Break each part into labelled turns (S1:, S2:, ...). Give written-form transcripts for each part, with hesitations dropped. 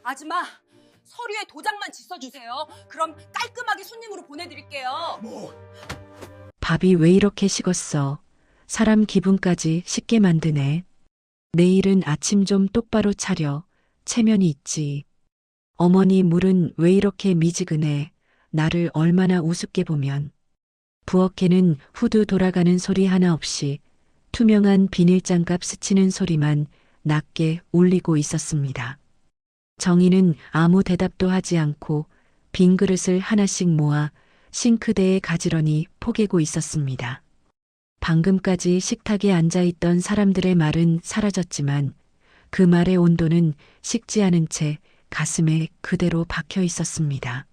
S1: 아줌마, 서류에 도장만 짓어주세요. 그럼 깔끔하게 손님으로 보내드릴게요.
S2: 밥이 왜 이렇게 식었어? 사람 기분까지 식게 만드네. 내일은 아침 좀 똑바로 차려. 체면이 있지. 어머니 물은 왜 이렇게 미지근해? 나를 얼마나 우습게 보면. 부엌에는 후드 돌아가는 소리 하나 없이 투명한 비닐장갑 스치는 소리만 낮게 울리고 있었습니다. 정희는 아무 대답도 하지 않고 빈 그릇을 하나씩 모아 싱크대에 가지런히 포개고 있었습니다. 방금까지 식탁에 앉아있던 사람들의 말은 사라졌지만 그 말의 온도는 식지 않은 채 가슴에 그대로 박혀 있었습니다.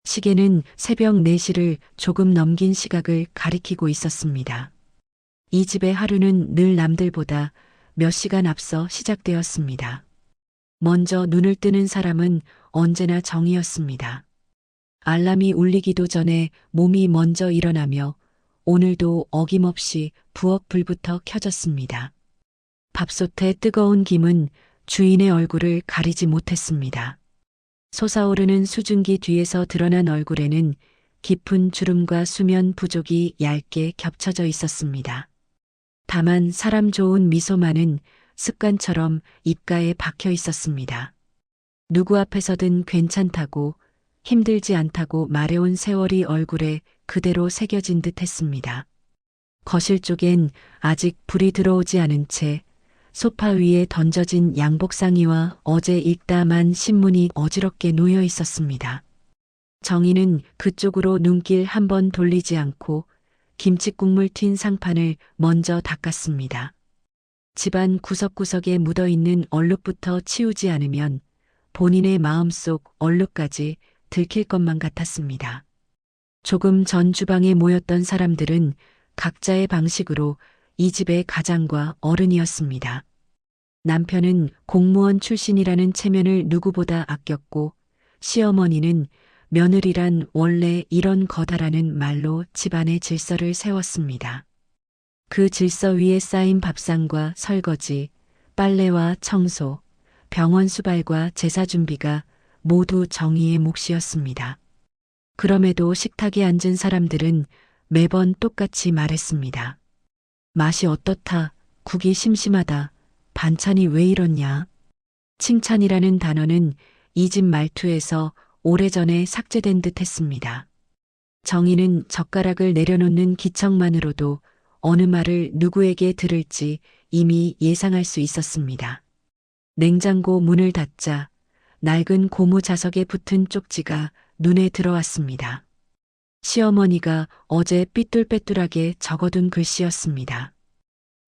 S2: 시계는 새벽 4시를 조금 넘긴 시각을 가리키고 있었습니다. 이 집의 하루는 늘 남들보다 몇 시간 앞서 시작되었습니다. 먼저 눈을 뜨는 사람은 언제나 정이었습니다. 알람이 울리기도 전에 몸이 먼저 일어나며 오늘도 어김없이 부엌 불부터 켜졌습니다. 밥솥에 뜨거운 김은 주인의 얼굴을 가리지 못했습니다. 솟아오르는 수증기 뒤에서 드러난 얼굴에는 깊은 주름과 수면 부족이 얇게 겹쳐져 있었습니다. 다만 사람 좋은 미소만은 습관처럼 입가에 박혀 있었습니다. 누구 앞에서든 괜찮다고 힘들지 않다고 말해온 세월이 얼굴에 그대로 새겨진 듯 했습니다. 거실 쪽엔 아직 불이 들어오지 않은 채 소파 위에 던져진 양복상의와 어제 읽다 만 신문이 어지럽게 놓여 있었습니다. 정희는 그쪽으로 눈길 한 번 돌리지 않고 김치국물 튄 상판을 먼저 닦았습니다. 집안 구석구석에 묻어있는 얼룩부터 치우지 않으면 본인의 마음속 얼룩까지 들킬 것만 같았습니다. 조금 전 주방에 모였던 사람들은 각자의 방식으로 이 집의 가장과 어른이었습니다. 남편은 공무원 출신이라는 체면을 누구보다 아꼈고 시어머니는 며느리란 원래 이런 거다라는 말로 집안의 질서를 세웠습니다. 그 질서 위에 쌓인 밥상과 설거지, 빨래와 청소, 병원 수발과 제사 준비가 모두 정희의 몫이었습니다. 그럼에도 식탁에 앉은 사람들은 매번 똑같이 말했습니다. 맛이 어떻다, 국이 심심하다, 반찬이 왜 이렇냐. 칭찬이라는 단어는 이 집 말투에서 오래전에 삭제된 듯 했습니다. 정희는 젓가락을 내려놓는 기척만으로도 어느 말을 누구에게 들을지 이미 예상할 수 있었습니다. 냉장고 문을 닫자 낡은 고무 자석에 붙은 쪽지가 눈에 들어왔습니다. 시어머니가 어제 삐뚤빼뚤하게 적어둔 글씨였습니다.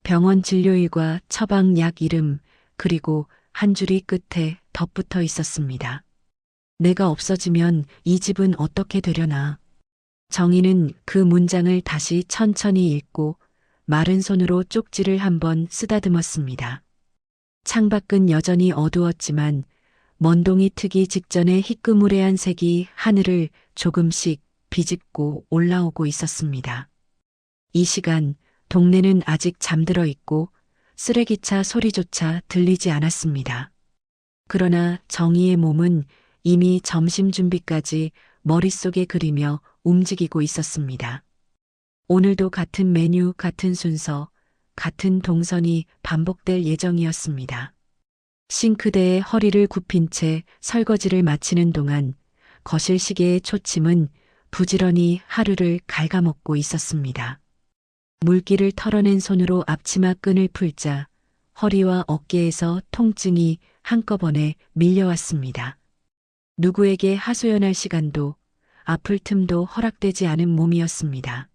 S2: 병원 진료일과 처방약 이름 그리고 한 줄이 끝에 덧붙어 있었습니다. 내가 없어지면 이 집은 어떻게 되려나. 정희는 그 문장을 다시 천천히 읽고 마른 손으로 쪽지를 한번 쓰다듬었습니다. 창밖은 여전히 어두웠지만 먼동이 트기 직전에 희끄무레한 색이 하늘을 조금씩 비집고 올라오고 있었습니다. 이 시간 동네는 아직 잠들어 있고 쓰레기차 소리조차 들리지 않았습니다. 그러나 정희의 몸은 이미 점심 준비까지 머릿속에 그리며 움직이고 있었습니다. 오늘도 같은 메뉴, 같은 순서, 같은 동선이 반복될 예정이었습니다. 싱크대에 허리를 굽힌 채 설거지를 마치는 동안 거실 시계의 초침은 부지런히 하루를 갉아먹고 있었습니다. 물기를 털어낸 손으로 앞치마 끈을 풀자 허리와 어깨에서 통증이 한꺼번에 밀려왔습니다. 누구에게 하소연할 시간도 아플 틈도 허락되지 않은 몸이었습니다.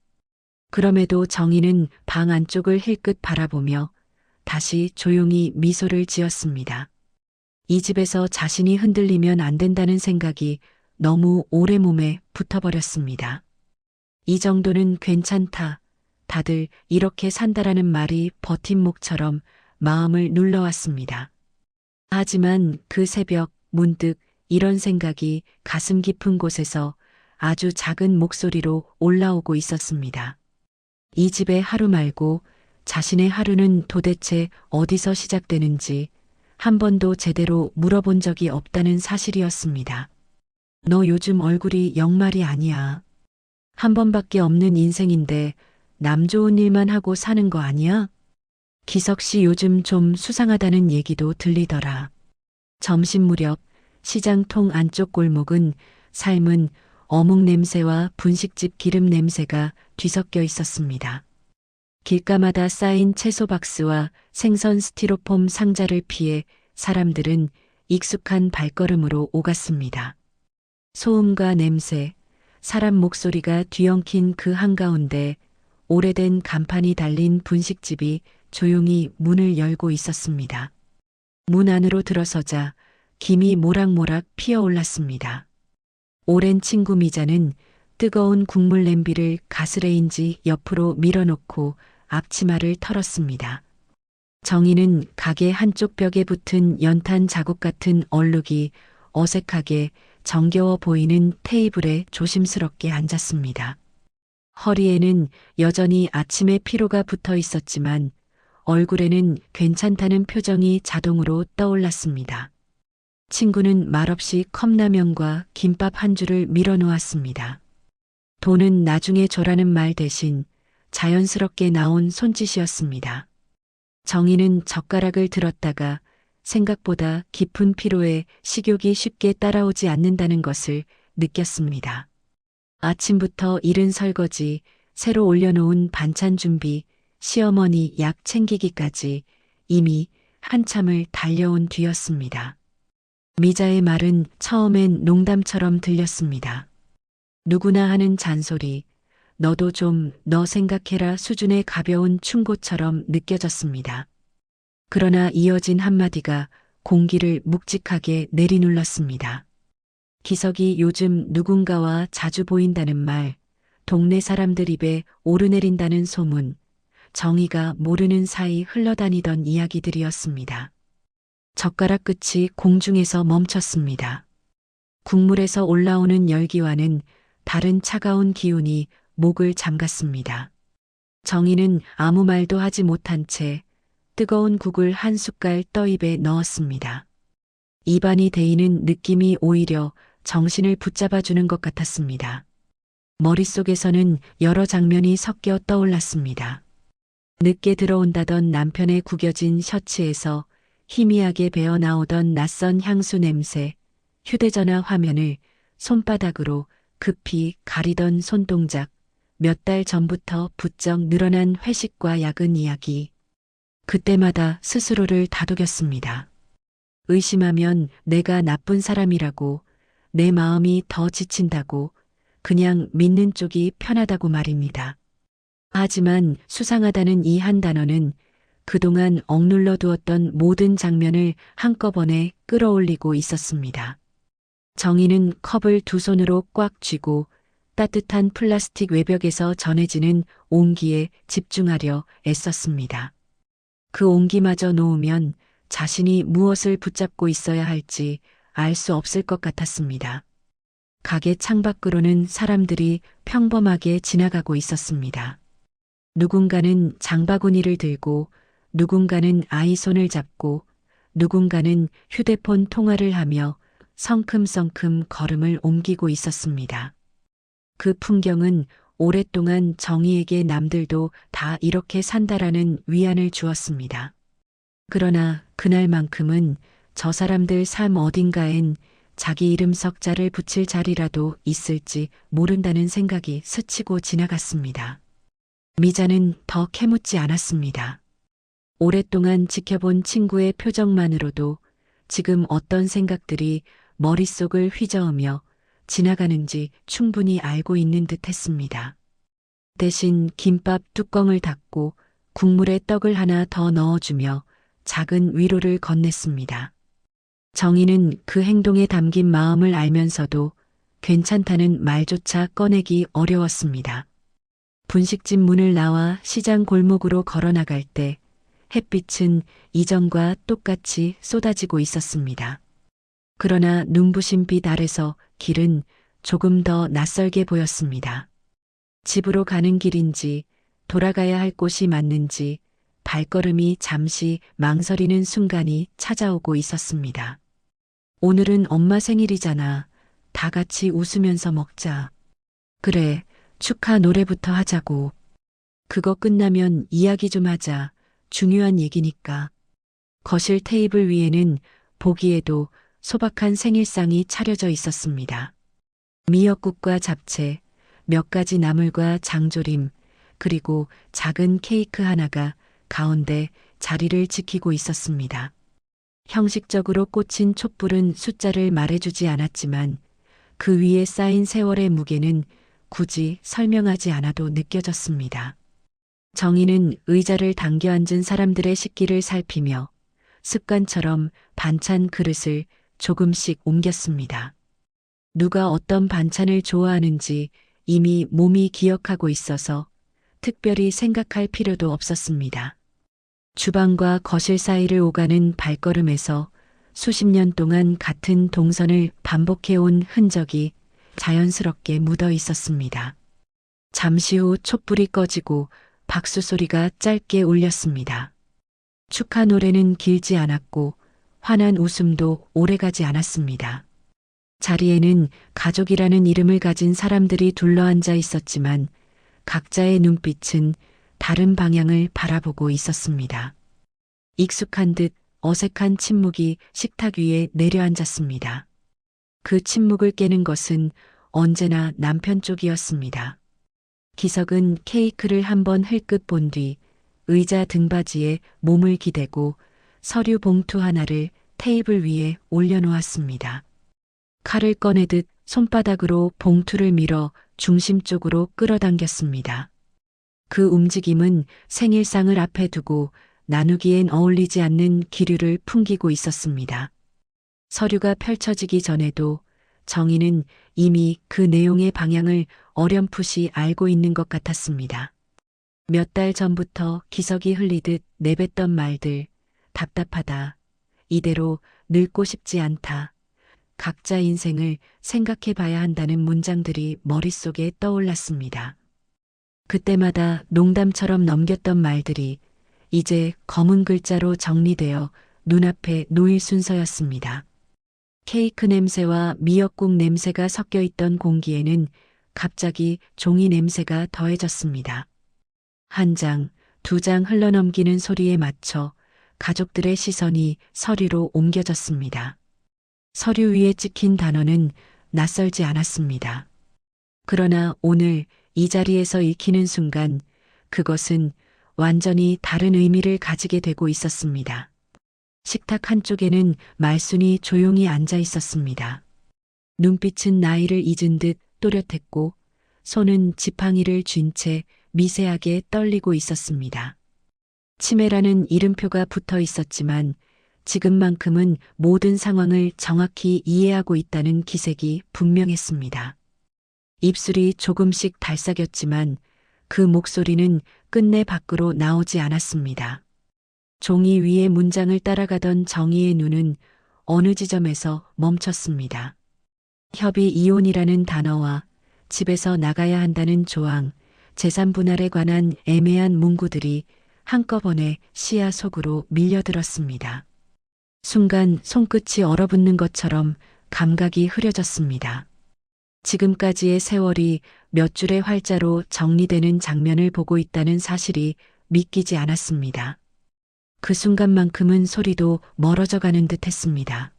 S2: 그럼에도 정희는 방 안쪽을 힐끗 바라보며 다시 조용히 미소를 지었습니다. 이 집에서 자신이 흔들리면 안 된다는 생각이 너무 오래 몸에 붙어버렸습니다. 이 정도는 괜찮다. 다들 이렇게 산다라는 말이 버팀목처럼 마음을 눌러왔습니다. 하지만 그 새벽 문득 이런 생각이 가슴 깊은 곳에서 아주 작은 목소리로 올라오고 있었습니다. 이 집의 하루 말고 자신의 하루는 도대체 어디서 시작되는지, 한 번도 제대로 물어본 적이 없다는 사실이었습니다. 너 요즘 얼굴이 영말이 아니야. 한 번밖에 없는 인생인데 남 좋은 일만 하고 사는 거 아니야? 기석 씨 요즘 좀 수상하다는 얘기도 들리더라. 점심 무렵 시장통 안쪽 골목은 삶은 어묵 냄새와 분식집 기름 냄새가 뒤섞여 있었습니다. 길가마다 쌓인 채소 박스와 생선 스티로폼 상자를 피해 사람들은 익숙한 발걸음으로 오갔습니다. 소음과 냄새, 사람 목소리가 뒤엉킨 그 한가운데 오래된 간판이 달린 분식집이 조용히 문을 열고 있었습니다. 문 안으로 들어서자 김이 모락모락 피어올랐습니다. 오랜 친구 미자는 뜨거운 국물 냄비를 가스레인지 옆으로 밀어놓고 앞치마를 털었습니다. 정희는 가게 한쪽 벽에 붙은 연탄 자국 같은 얼룩이 어색하게 정겨워 보이는 테이블에 조심스럽게 앉았습니다. 허리에는 여전히 아침의 피로가 붙어 있었지만 얼굴에는 괜찮다는 표정이 자동으로 떠올랐습니다. 친구는 말없이 컵라면과 김밥 한 줄을 밀어놓았습니다. 돈은 나중에 줘라는 말 대신 자연스럽게 나온 손짓이었습니다. 정희는 젓가락을 들었다가 생각보다 깊은 피로에 식욕이 쉽게 따라오지 않는다는 것을 느꼈습니다. 아침부터 이른 설거지, 새로 올려놓은 반찬 준비, 시어머니 약 챙기기까지 이미 한참을 달려온 뒤였습니다. 미자의 말은 처음엔 농담처럼 들렸습니다. 누구나 하는 잔소리, 너도 좀 너 생각해라 수준의 가벼운 충고처럼 느껴졌습니다. 그러나 이어진 한마디가 공기를 묵직하게 내리눌렀습니다. 기석이 요즘 누군가와 자주 보인다는 말, 동네 사람들 입에 오르내린다는 소문, 정희가 모르는 사이 흘러다니던 이야기들이었습니다. 젓가락 끝이 공중에서 멈췄습니다. 국물에서 올라오는 열기와는 다른 차가운 기운이 목을 잠갔습니다. 정희는 아무 말도 하지 못한 채 뜨거운 국을 한 숟갈 떠입에 넣었습니다. 입안이 데이는 느낌이 오히려 정신을 붙잡아주는 것 같았습니다. 머릿속에서는 여러 장면이 섞여 떠올랐습니다. 늦게 들어온다던 남편의 구겨진 셔츠에서 희미하게 배어나오던 낯선 향수 냄새, 휴대전화 화면을 손바닥으로 급히 가리던 손동작, 몇 달 전부터 부쩍 늘어난 회식과 야근 이야기. 그때마다 스스로를 다독였습니다. 의심하면 내가 나쁜 사람이라고, 내 마음이 더 지친다고, 그냥 믿는 쪽이 편하다고 말입니다. 하지만 수상하다는 이 한 단어는 그동안 억눌러 두었던 모든 장면을 한꺼번에 끌어올리고 있었습니다. 정희는 컵을 두 손으로 꽉 쥐고 따뜻한 플라스틱 외벽에서 전해지는 온기에 집중하려 애썼습니다. 그 온기마저 놓으면 자신이 무엇을 붙잡고 있어야 할지 알 수 없을 것 같았습니다. 가게 창밖으로는 사람들이 평범하게 지나가고 있었습니다. 누군가는 장바구니를 들고, 누군가는 아이 손을 잡고, 누군가는 휴대폰 통화를 하며 성큼성큼 걸음을 옮기고 있었습니다. 그 풍경은 오랫동안 정희에게 남들도 다 이렇게 산다라는 위안을 주었습니다. 그러나 그날만큼은 저 사람들 삶 어딘가엔 자기 이름 석자를 붙일 자리라도 있을지 모른다는 생각이 스치고 지나갔습니다. 미자는 더 캐묻지 않았습니다. 오랫동안 지켜본 친구의 표정만으로도 지금 어떤 생각들이 머릿속을 휘저으며 지나가는지 충분히 알고 있는 듯 했습니다. 대신 김밥 뚜껑을 닫고 국물에 떡을 하나 더 넣어주며 작은 위로를 건넸습니다. 정희는 그 행동에 담긴 마음을 알면서도 괜찮다는 말조차 꺼내기 어려웠습니다. 분식집 문을 나와 시장 골목으로 걸어나갈 때 햇빛은 이전과 똑같이 쏟아지고 있었습니다. 그러나 눈부신 빛 아래서 길은 조금 더 낯설게 보였습니다. 집으로 가는 길인지 돌아가야 할 곳이 맞는지 발걸음이 잠시 망설이는 순간이 찾아오고 있었습니다. 오늘은 엄마 생일이잖아. 다 같이 웃으면서 먹자. 그래, 축하 노래부터 하자고. 그거 끝나면 이야기 좀 하자. 중요한 얘기니까. 거실 테이블 위에는 보기에도 소박한 생일상이 차려져 있었습니다. 미역국과 잡채, 몇 가지 나물과 장조림, 그리고 작은 케이크 하나가 가운데 자리를 지키고 있었습니다. 형식적으로 꽂힌 촛불은 숫자를 말해주지 않았지만 그 위에 쌓인 세월의 무게는 굳이 설명하지 않아도 느껴졌습니다. 정희는 의자를 당겨 앉은 사람들의 식기를 살피며 습관처럼 반찬 그릇을 조금씩 옮겼습니다. 누가 어떤 반찬을 좋아하는지 이미 몸이 기억하고 있어서 특별히 생각할 필요도 없었습니다. 주방과 거실 사이를 오가는 발걸음에서 수십 년 동안 같은 동선을 반복해온 흔적이 자연스럽게 묻어 있었습니다. 잠시 후 촛불이 꺼지고 박수 소리가 짧게 울렸습니다. 축하 노래는 길지 않았고 환한 웃음도 오래가지 않았습니다. 자리에는 가족이라는 이름을 가진 사람들이 둘러앉아 있었지만 각자의 눈빛은 다른 방향을 바라보고 있었습니다. 익숙한 듯 어색한 침묵이 식탁 위에 내려앉았습니다. 그 침묵을 깨는 것은 언제나 남편 쪽이었습니다. 기석은 케이크를 한번 흘끗 본 뒤 의자 등받이에 몸을 기대고 서류 봉투 하나를 테이블 위에 올려놓았습니다. 칼을 꺼내듯 손바닥으로 봉투를 밀어 중심 쪽으로 끌어당겼습니다. 그 움직임은 생일상을 앞에 두고 나누기엔 어울리지 않는 기류를 풍기고 있었습니다. 서류가 펼쳐지기 전에도 정희는 이미 그 내용의 방향을 어렴풋이 알고 있는 것 같았습니다. 몇 달 전부터 기석이 흘리듯 내뱉던 말들, 답답하다, 이대로 늙고 싶지 않다, 각자 인생을 생각해 봐야 한다는 문장들이 머릿속에 떠올랐습니다. 그때마다 농담처럼 넘겼던 말들이 이제 검은 글자로 정리되어 눈앞에 놓일 순서였습니다. 케이크 냄새와 미역국 냄새가 섞여 있던 공기에는 갑자기 종이 냄새가 더해졌습니다. 한 장, 두 장 흘러넘기는 소리에 맞춰 가족들의 시선이 서류로 옮겨졌습니다. 서류 위에 찍힌 단어는 낯설지 않았습니다. 그러나 오늘 이 자리에서 읽히는 순간 그것은 완전히 다른 의미를 가지게 되고 있었습니다. 식탁 한쪽에는 말순이 조용히 앉아 있었습니다. 눈빛은 나이를 잊은 듯 또렷했고 손은 지팡이를 쥔 채 미세하게 떨리고 있었습니다. 치매라는 이름표가 붙어 있었지만 지금만큼은 모든 상황을 정확히 이해하고 있다는 기색이 분명했습니다. 입술이 조금씩 달싹였지만 그 목소리는 끝내 밖으로 나오지 않았습니다. 종이 위에 문장을 따라가던 정희의 눈은 어느 지점에서 멈췄습니다. 협의 이혼이라는 단어와 집에서 나가야 한다는 조항, 재산 분할에 관한 애매한 문구들이 한꺼번에 시야 속으로 밀려들었습니다. 순간 손끝이 얼어붙는 것처럼 감각이 흐려졌습니다. 지금까지의 세월이 몇 줄의 활자로 정리되는 장면을 보고 있다는 사실이 믿기지 않았습니다. 그 순간만큼은 소리도 멀어져 가는 듯 했습니다.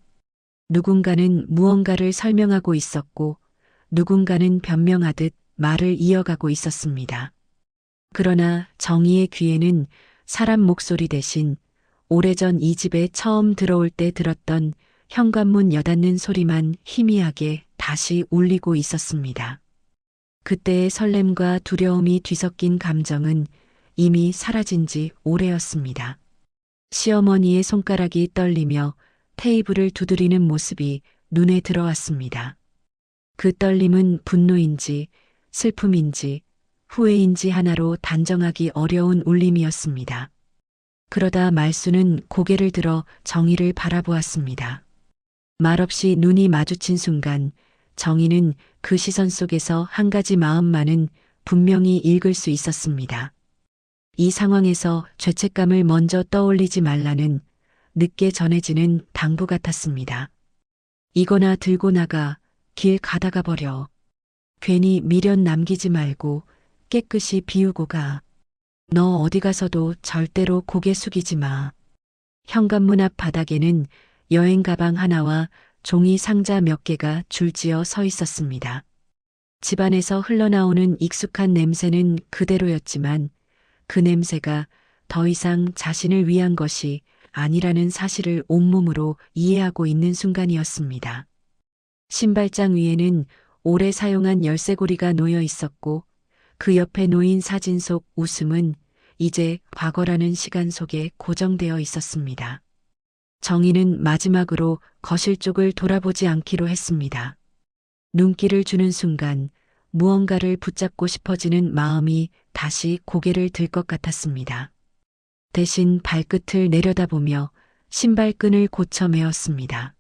S2: 누군가는 무언가를 설명하고 있었고 누군가는 변명하듯 말을 이어가고 있었습니다. 그러나 정희의 귀에는 사람 목소리 대신 오래전 이 집에 처음 들어올 때 들었던 현관문 여닫는 소리만 희미하게 다시 울리고 있었습니다. 그때의 설렘과 두려움이 뒤섞인 감정은 이미 사라진 지 오래였습니다. 시어머니의 손가락이 떨리며 테이블을 두드리는 모습이 눈에 들어왔습니다. 그 떨림은 분노인지 슬픔인지 후회인지 하나로 단정하기 어려운 울림이었습니다. 그러다 말수는 고개를 들어 정희를 바라보았습니다. 말없이 눈이 마주친 순간 정희는 그 시선 속에서 한 가지 마음만은 분명히 읽을 수 있었습니다. 이 상황에서 죄책감을 먼저 떠올리지 말라는 늦게 전해지는 당부 같았습니다. 이거나 들고 나가 길 가다가 버려. 괜히 미련 남기지 말고 깨끗이 비우고 가. 너 어디 가서도 절대로 고개 숙이지 마. 현관문 앞 바닥에는 여행 가방 하나와 종이 상자 몇 개가 줄지어 서 있었습니다. 집안에서 흘러나오는 익숙한 냄새는 그대로였지만 그 냄새가 더 이상 자신을 위한 것이 아니라는 사실을 온몸으로 이해하고 있는 순간이었습니다. 신발장 위에는 오래 사용한 열쇠고리가 놓여 있었고 그 옆에 놓인 사진 속 웃음은 이제 과거라는 시간 속에 고정되어 있었습니다. 정희는 마지막으로 거실 쪽을 돌아보지 않기로 했습니다. 눈길을 주는 순간 무언가를 붙잡고 싶어지는 마음이 다시 고개를 들 것 같았습니다. 대신 발끝을 내려다보며 신발끈을 고쳐 메었습니다.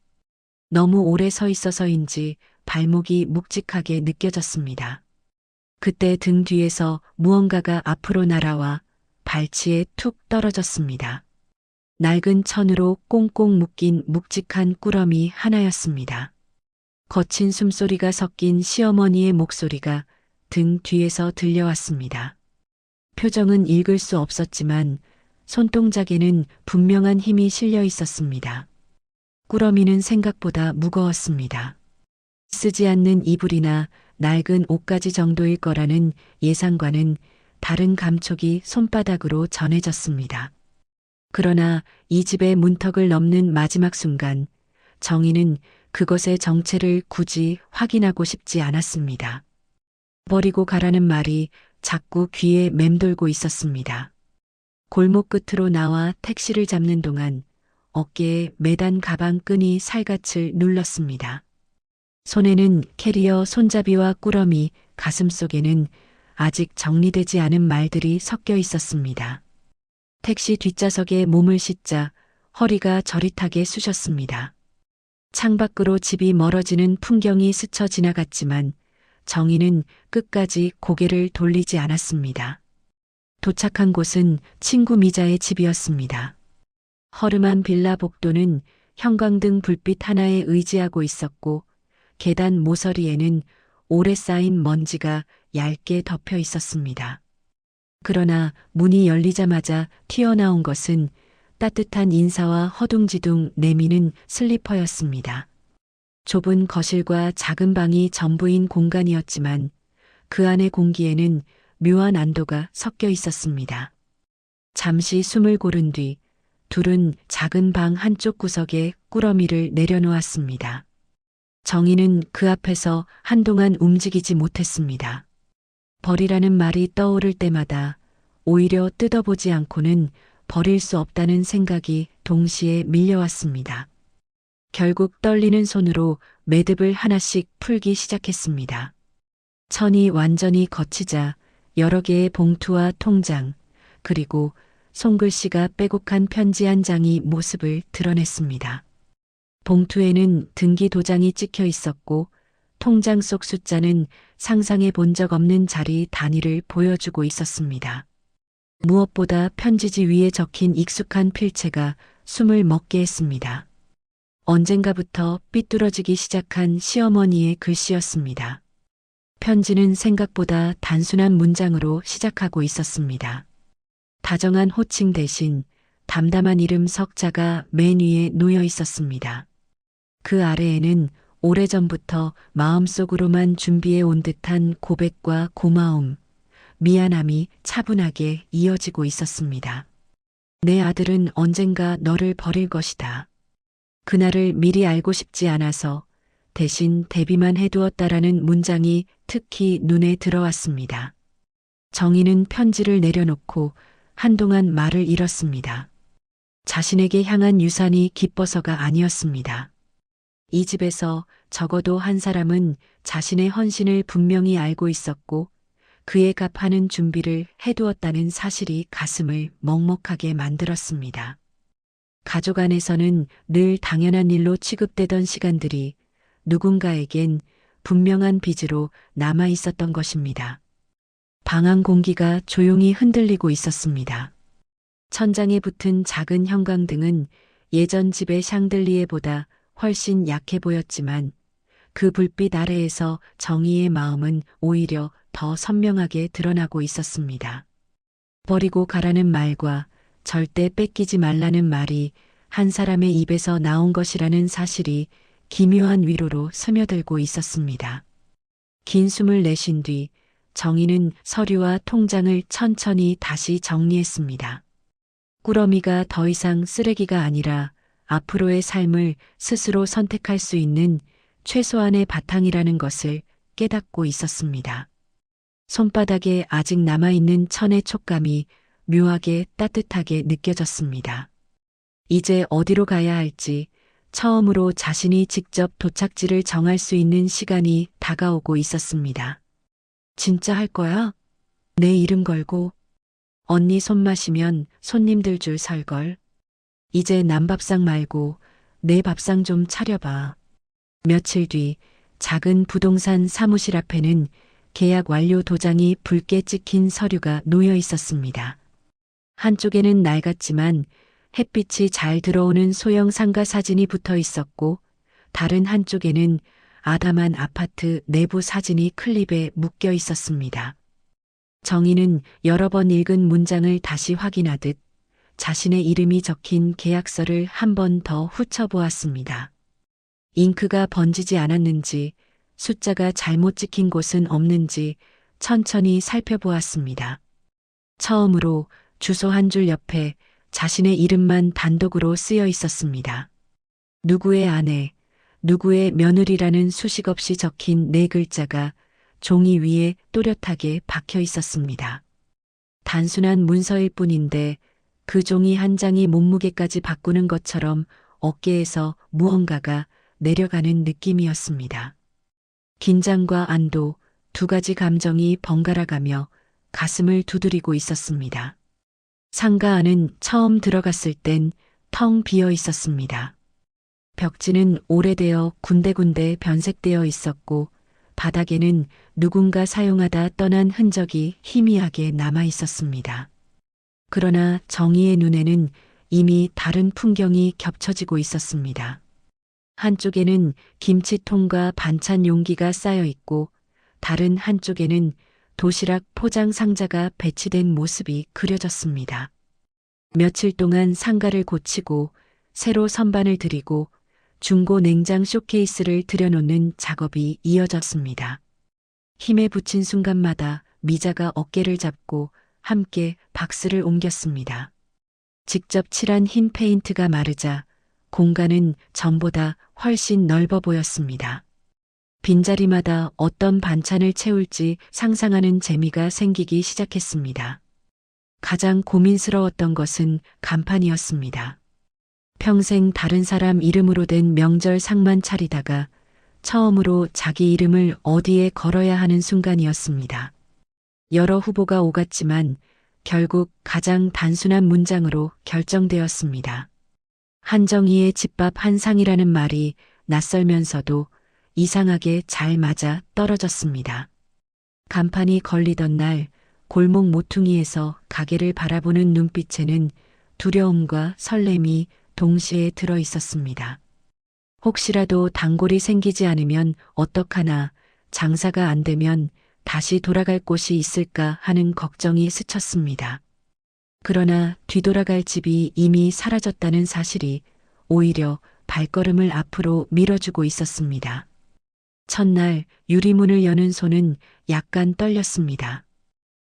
S2: 너무 오래 서 있어서인지 발목이 묵직하게 느껴졌습니다. 그때 등 뒤에서 무언가가 앞으로 날아와 발치에 툭 떨어졌습니다. 낡은 천으로 꽁꽁 묶인 묵직한 꾸러미 하나였습니다. 거친 숨소리가 섞인 시어머니의 목소리가 등 뒤에서 들려왔습니다. 표정은 읽을 수 없었지만 손동작에는 분명한 힘이 실려 있었습니다. 꾸러미는 생각보다 무거웠습니다. 쓰지 않는 이불이나 낡은 옷가지 정도일 거라는 예상과는 다른 감촉이 손바닥으로 전해졌습니다. 그러나 이 집의 문턱을 넘는 마지막 순간 정희는 그것의 정체를 굳이 확인하고 싶지 않았습니다. 버리고 가라는 말이 자꾸 귀에 맴돌고 있었습니다. 골목 끝으로 나와 택시를 잡는 동안 어깨에 매단 가방 끈이 살갗을 눌렀습니다. 손에는 캐리어 손잡이와 꾸러미, 가슴속에는 아직 정리되지 않은 말들이 섞여 있었습니다. 택시 뒷좌석에 몸을 싣자 허리가 저릿하게 쑤셨습니다. 창밖으로 집이 멀어지는 풍경이 스쳐 지나갔지만 정희는 끝까지 고개를 돌리지 않았습니다. 도착한 곳은 친구 미자의 집이었습니다. 허름한 빌라 복도는 형광등 불빛 하나에 의지하고 있었고 계단 모서리에는 오래 쌓인 먼지가 얇게 덮여 있었습니다. 그러나 문이 열리자마자 튀어나온 것은 따뜻한 인사와 허둥지둥 내미는 슬리퍼였습니다. 좁은 거실과 작은 방이 전부인 공간이었지만 그 안의 공기에는 묘한 안도가 섞여 있었습니다. 잠시 숨을 고른 뒤 둘은 작은 방 한쪽 구석에 꾸러미를 내려놓았습니다. 정희는 그 앞에서 한동안 움직이지 못했습니다. 버리라는 말이 떠오를 때마다 오히려 뜯어보지 않고는 버릴 수 없다는 생각이 동시에 밀려왔습니다. 결국 떨리는 손으로 매듭을 하나씩 풀기 시작했습니다. 천이 완전히 걷히자 여러 개의 봉투와 통장, 그리고 손글씨가 빼곡한 편지 한 장이 모습을 드러냈습니다. 봉투에는 등기 도장이 찍혀 있었고 통장 속 숫자는 상상해 본 적 없는 자리 단위를 보여주고 있었습니다. 무엇보다 편지지 위에 적힌 익숙한 필체가 숨을 먹게 했습니다. 언젠가부터 삐뚤어지기 시작한 시어머니의 글씨였습니다. 편지는 생각보다 단순한 문장으로 시작하고 있었습니다. 다정한 호칭 대신 담담한 이름 석자가 맨 위에 놓여 있었습니다. 그 아래에는 오래전부터 마음속으로만 준비해 온 듯한 고백과 고마움, 미안함이 차분하게 이어지고 있었습니다. 내 아들은 언젠가 너를 버릴 것이다. 그날을 미리 알고 싶지 않아서 대신 대비만 해두었다라는 문장이 특히 눈에 들어왔습니다. 정희는 편지를 내려놓고 한동안 말을 잃었습니다. 자신에게 향한 유산이 기뻐서가 아니었습니다. 이 집에서 적어도 한 사람은 자신의 헌신을 분명히 알고 있었고 그에 갚하는 준비를 해두었다는 사실이 가슴을 먹먹하게 만들었습니다. 가족 안에서는 늘 당연한 일로 취급되던 시간들이 누군가에겐 분명한 빚으로 남아 있었던 것입니다. 방 안 공기가 조용히 흔들리고 있었습니다. 천장에 붙은 작은 형광등은 예전 집의 샹들리에보다 훨씬 약해 보였지만 그 불빛 아래에서 정의의 마음은 오히려 더 선명하게 드러나고 있었습니다. 버리고 가라는 말과 절대 뺏기지 말라는 말이 한 사람의 입에서 나온 것이라는 사실이 기묘한 위로로 스며들고 있었습니다. 긴 숨을 내쉰 뒤 정희는 서류와 통장을 천천히 다시 정리했습니다. 꾸러미가 더 이상 쓰레기가 아니라 앞으로의 삶을 스스로 선택할 수 있는 최소한의 바탕이라는 것을 깨닫고 있었습니다. 손바닥에 아직 남아있는 천의 촉감이 묘하게 따뜻하게 느껴졌습니다. 이제 어디로 가야 할지 처음으로 자신이 직접 도착지를 정할 수 있는 시간이 다가오고 있었습니다. 진짜 할 거야? 내 이름 걸고 언니 손 마시면 손님들 줄 설걸. 이제 남 밥상 말고 내 밥상 좀 차려봐. 며칠 뒤 작은 부동산 사무실 앞에는 계약 완료 도장이 붉게 찍힌 서류가 놓여 있었습니다. 한쪽에는 낡았지만 햇빛이 잘 들어오는 소형 상가 사진이 붙어 있었고 다른 한쪽에는 아담한 아파트 내부 사진이 클립에 묶여 있었습니다. 정희는 여러 번 읽은 문장을 다시 확인하듯 자신의 이름이 적힌 계약서를 한 번 더 훑어보았습니다. 잉크가 번지지 않았는지 숫자가 잘못 찍힌 곳은 없는지 천천히 살펴보았습니다. 처음으로 주소 한 줄 옆에 자신의 이름만 단독으로 쓰여 있었습니다. 누구의 아내, 누구의 며느리라는 수식 없이 적힌 네 글자가 종이 위에 또렷하게 박혀 있었습니다. 단순한 문서일 뿐인데 그 종이 한 장이 몸무게까지 바꾸는 것처럼 어깨에서 무언가가 내려가는 느낌이었습니다. 긴장과 안도 두 가지 감정이 번갈아가며 가슴을 두드리고 있었습니다. 상가 안은 처음 들어갔을 땐 텅 비어 있었습니다. 벽지는 오래되어 군데군데 변색되어 있었고 바닥에는 누군가 사용하다 떠난 흔적이 희미하게 남아 있었습니다. 그러나 정희의 눈에는 이미 다른 풍경이 겹쳐지고 있었습니다. 한쪽에는 김치통과 반찬 용기가 쌓여 있고 다른 한쪽에는 도시락 포장 상자가 배치된 모습이 그려졌습니다. 며칠 동안 상가를 고치고 새로 선반을 들이고 중고 냉장 쇼케이스를 들여놓는 작업이 이어졌습니다. 힘에 부친 순간마다 미자가 어깨를 잡고 함께 박스를 옮겼습니다. 직접 칠한 흰 페인트가 마르자 공간은 전보다 훨씬 넓어 보였습니다. 빈자리마다 어떤 반찬을 채울지 상상하는 재미가 생기기 시작했습니다. 가장 고민스러웠던 것은 간판이었습니다. 평생 다른 사람 이름으로 된 명절 상만 차리다가 처음으로 자기 이름을 어디에 걸어야 하는 순간이었습니다. 여러 후보가 오갔지만 결국 가장 단순한 문장으로 결정되었습니다. 한정희의 집밥 한 상이라는 말이 낯설면서도 이상하게 잘 맞아 떨어졌습니다. 간판이 걸리던 날 골목 모퉁이에서 가게를 바라보는 눈빛에는 두려움과 설렘이 동시에 들어 있었습니다. 혹시라도 단골이 생기지 않으면 어떡하나, 장사가 안 되면 다시 돌아갈 곳이 있을까 하는 걱정이 스쳤습니다. 그러나 뒤돌아갈 집이 이미 사라졌다는 사실이 오히려 발걸음을 앞으로 밀어주고 있었습니다. 첫날 유리문을 여는 손은 약간 떨렸습니다.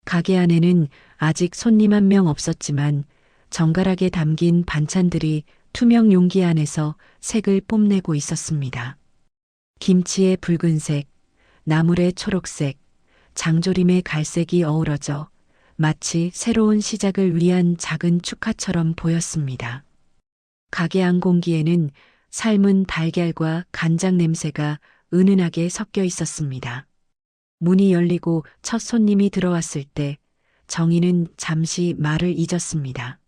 S2: 가게 안에는 아직 손님 한 명 없었지만 정갈하게 담긴 반찬들이 투명 용기 안에서 색을 뽐내고 있었습니다. 김치의 붉은색, 나물의 초록색, 장조림의 갈색이 어우러져 마치 새로운 시작을 위한 작은 축하처럼 보였습니다. 가게 안 공기에는 삶은 달걀과 간장 냄새가 은은하게 섞여 있었습니다. 문이 열리고 첫 손님이 들어왔을 때 정희는 잠시 말을 잊었습니다.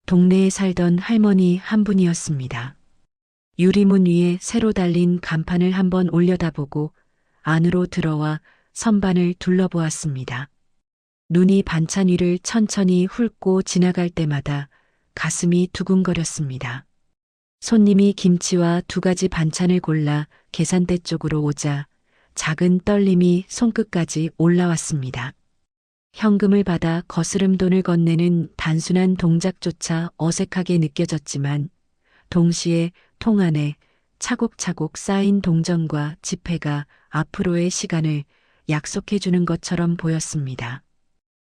S2: 동네에 살던 할머니 한 분이었습니다. 유리문 위에 새로 달린 간판을 한번 올려다보고 안으로 들어와 선반을 둘러보았습니다. 눈이 반찬 위를 천천히 훑고 지나갈 때마다 가슴이 두근거렸습니다. 손님이 김치와 2가지 반찬을 골라 계산대 쪽으로 오자 작은 떨림이 손끝까지 올라왔습니다. 현금을 받아 거스름돈을 건네는 단순한 동작조차 어색하게 느껴졌지만 동시에 통 안에 차곡차곡 쌓인 동전과 지폐가 앞으로의 시간을 약속해 주는 것처럼 보였습니다.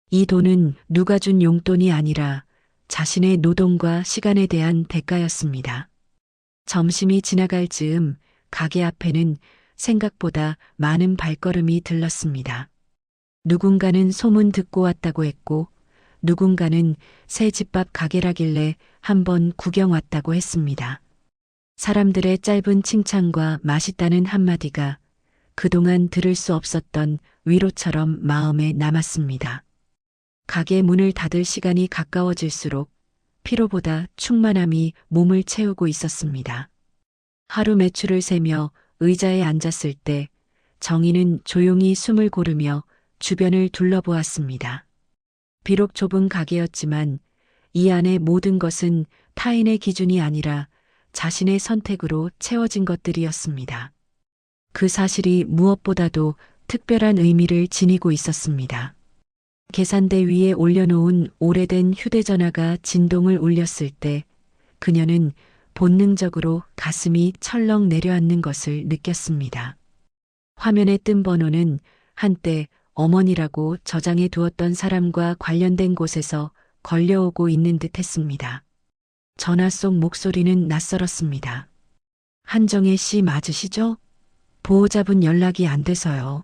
S2: 이 돈은 누가 준 용돈이 아니라 자신의 노동과 시간에 대한 대가였습니다. 점심이 지나갈 즈음 가게 앞에는 생각보다 많은 발걸음이 들렀습니다. 누군가는 소문 듣고 왔다고 했고 누군가는 새 집밥 가게라길래 한번 구경 왔다고 했습니다. 사람들의 짧은 칭찬과 맛있다는 한마디가 그동안 들을 수 없었던 위로처럼 마음에 남았습니다. 가게 문을 닫을 시간이 가까워질수록 피로보다 충만함이 몸을 채우고 있었습니다. 하루 매출을 세며 의자에 앉았을 때 정희는 조용히 숨을 고르며 주변을 둘러보았습니다. 비록 좁은 가게였지만 이 안의 모든 것은 타인의 기준이 아니라 자신의 선택으로 채워진 것들이었습니다. 그 사실이 무엇보다도 특별한 의미를 지니고 있었습니다. 계산대 위에 올려놓은 오래된 휴대전화가 진동을 울렸을 때 그녀는 본능적으로 가슴이 철렁 내려앉는 것을 느꼈습니다. 화면에 뜬 번호는 한때 어머니라고 저장해 두었던 사람과 관련된 곳에서 걸려오고 있는 듯 했습니다. 전화 속 목소리는 낯설었습니다. 한정혜 씨 맞으시죠? 보호자분 연락이 안 돼서요.